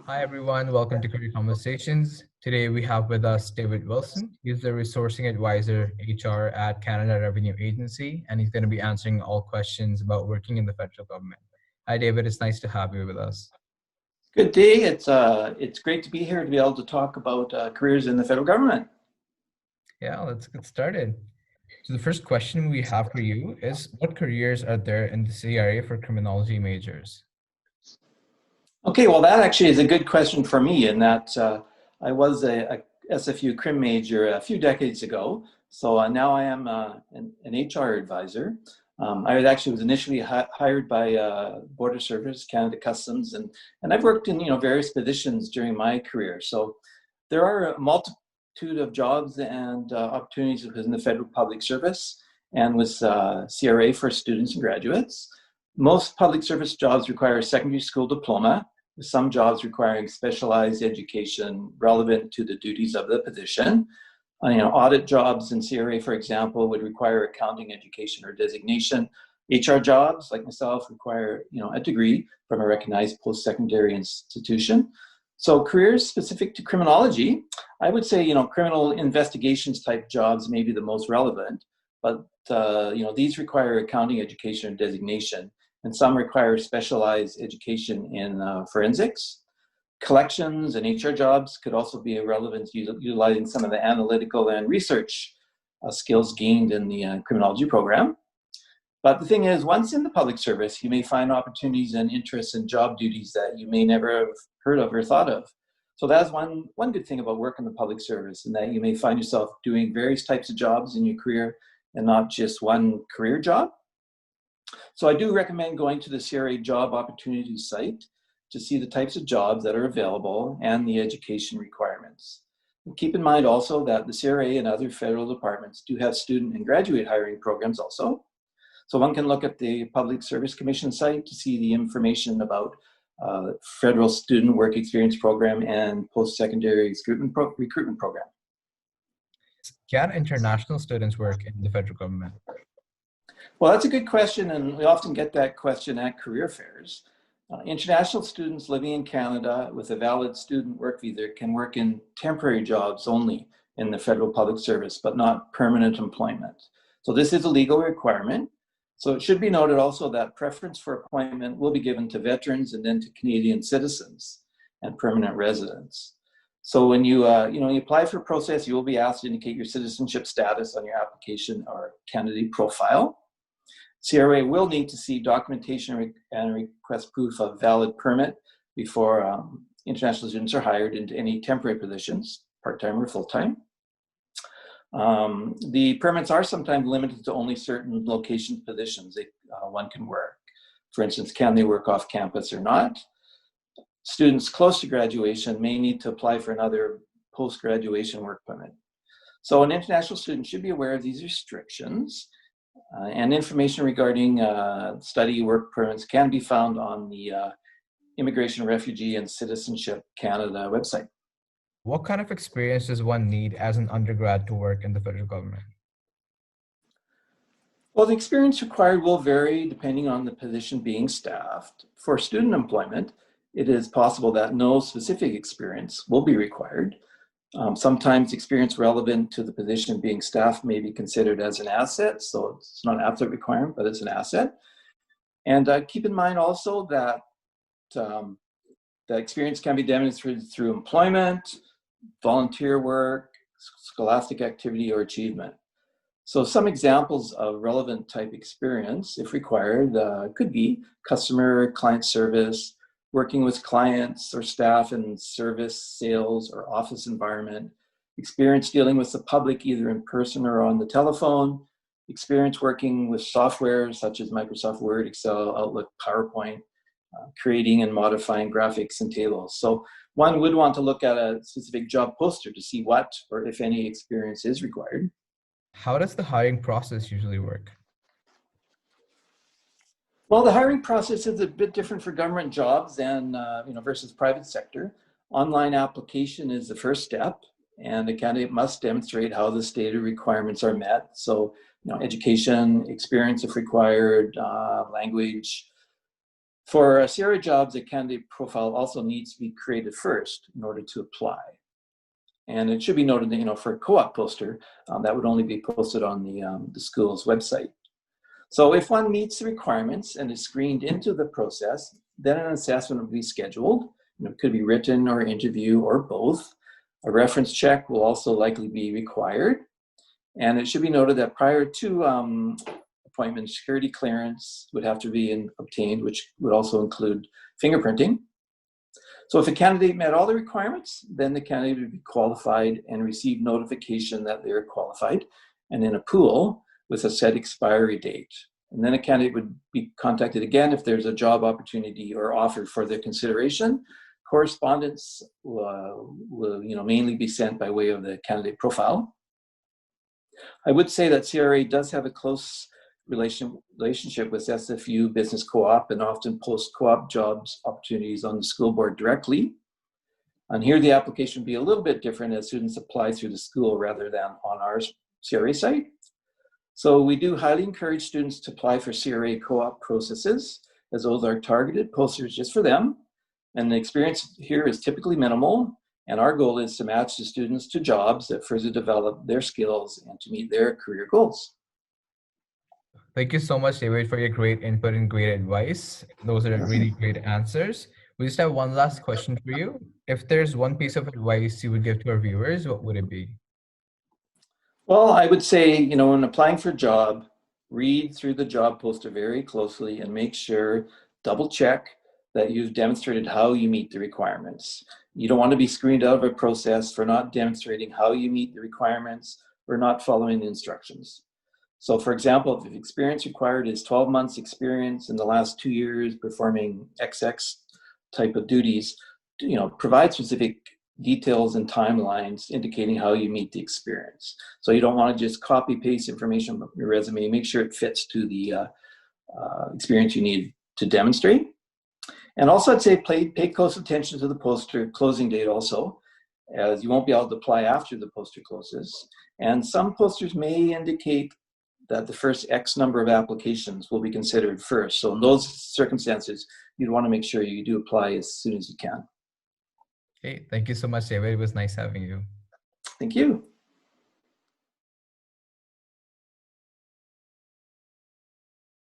Hi, everyone. Welcome to Career Conversations. Today we have with us David Wilson. He's the Resourcing Advisor HR at Canada Revenue Agency, and he's going to be answering all questions about working in the federal government. Hi, David. It's nice to have you with us. Good day. It's great to be here to be able to talk about careers in the federal government. Yeah, let's get started. So the first question we have for you is, what careers are there in the CRA for criminology majors? Okay, well, that actually is a good question for me in that I was a SFU crim major a few decades ago. So now I am an HR advisor. I was initially hired by Border Service, Canada Customs, and I've worked in various positions during my career. So there are a multitude of jobs and opportunities within the federal public service and with CRA for students and graduates. Most public service jobs require a secondary school diploma, with some jobs requiring specialized education relevant to the duties of the position. Audit jobs in CRA, for example, would require accounting education or designation. HR jobs, like myself, require a degree from a recognized post-secondary institution. So careers specific to criminology, I would say criminal investigations type jobs may be the most relevant, but these require accounting education or designation, and some require specialized education in forensics. Collections and HR jobs could also be relevant, utilizing some of the analytical and research skills gained in the criminology program. But the thing is, once in the public service, you may find opportunities and interests and job duties that you may never have heard of or thought of. So that's one good thing about work in the public service, and that you may find yourself doing various types of jobs in your career and not just one career job. So I do recommend going to the CRA job opportunity site to see the types of jobs that are available and the education requirements. And keep in mind also that the CRA and other federal departments do have student and graduate hiring programs also. So one can look at the Public Service Commission site to see the information about Federal Student Work Experience Program and Post-Secondary Recruitment Program. Can international students work in the federal government? Well, that's a good question, and we often get that question at career fairs. International students living in Canada with a valid student work visa can work in temporary jobs only in the federal public service, but not permanent employment. So this is a legal requirement. So it should be noted also that preference for appointment will be given to veterans and then to Canadian citizens and permanent residents. So when you apply for a process, you will be asked to indicate your citizenship status on your application or candidate profile. CRA will need to see documentation and request proof of valid permit before international students are hired into any temporary positions, part-time or full-time. The permits are sometimes limited to only certain location positions one can work. For instance, can they work off campus or not? Students close to graduation may need to apply for another post-graduation work permit. So an international student should be aware of these restrictions. And information regarding study work permits can be found on the Immigration, Refugee, and Citizenship Canada website. What kind of experience does one need as an undergrad to work in the federal government? Well, the experience required will vary depending on the position being staffed. For student employment, it is possible that no specific experience will be required. Sometimes experience relevant to the position being staffed may be considered as an asset, so it's not an absolute requirement, but it's an asset. And keep in mind also that the experience can be demonstrated through employment, volunteer work, scholastic activity, or achievement. So some examples of relevant type experience, if required, could be customer client service, working with clients or staff in service, sales, or office environment, experience dealing with the public either in person or on the telephone, experience working with software such as Microsoft Word, Excel, Outlook, PowerPoint, creating and modifying graphics and tables. So one would want to look at a specific job poster to see what or if any experience is required. How does the hiring process usually work? Well, the hiring process is a bit different for government jobs than versus private sector. Online application is the first step, and the candidate must demonstrate how the stated requirements are met. So, education, experience if required, language, For CRA jobs, a candidate profile also needs to be created first in order to apply. And it should be noted that, for a co-op poster, that would only be posted on the school's website. So if one meets the requirements and is screened into the process, then an assessment will be scheduled. It could be written or interview or both. A reference check will also likely be required. And it should be noted that prior to appointment, security clearance would have to be obtained, which would also include fingerprinting. So if a candidate met all the requirements, then the candidate would be qualified and receive notification that they're qualified and in a pool with a set expiry date. And then a candidate would be contacted again if there's a job opportunity or offer for their consideration. Correspondence will mainly be sent by way of the candidate profile. I would say that CRA does have a close relationship with SFU Business Co-op and often post co-op jobs opportunities on the school board directly. And here the application would be a little bit different as students apply through the school rather than on our CRA site. So we do highly encourage students to apply for CRA co-op processes, as those are targeted posters just for them. And the experience here is typically minimal. And our goal is to match the students to jobs that further develop their skills and to meet their career goals. Thank you so much, David, for your great input and great advice. Those are really great answers. We just have one last question for you. If there's one piece of advice you would give to our viewers, what would it be? Well, I would say, when applying for a job, read through the job poster very closely and make sure, double check that you've demonstrated how you meet the requirements. You don't want to be screened out of a process for not demonstrating how you meet the requirements or not following the instructions. So for example, if the experience required is 12 months experience in the last 2 years performing XX type of duties, provide specific details and timelines indicating how you meet the experience. So you don't want to just copy paste information from your resume, make sure it fits to the experience you need to demonstrate. And also I'd say pay close attention to the poster closing date also, as you won't be able to apply after the poster closes. And some posters may indicate that the first X number of applications will be considered first. So in those circumstances, you'd want to make sure you do apply as soon as you can. Okay, thank you so much, David. It was nice having you. Thank you.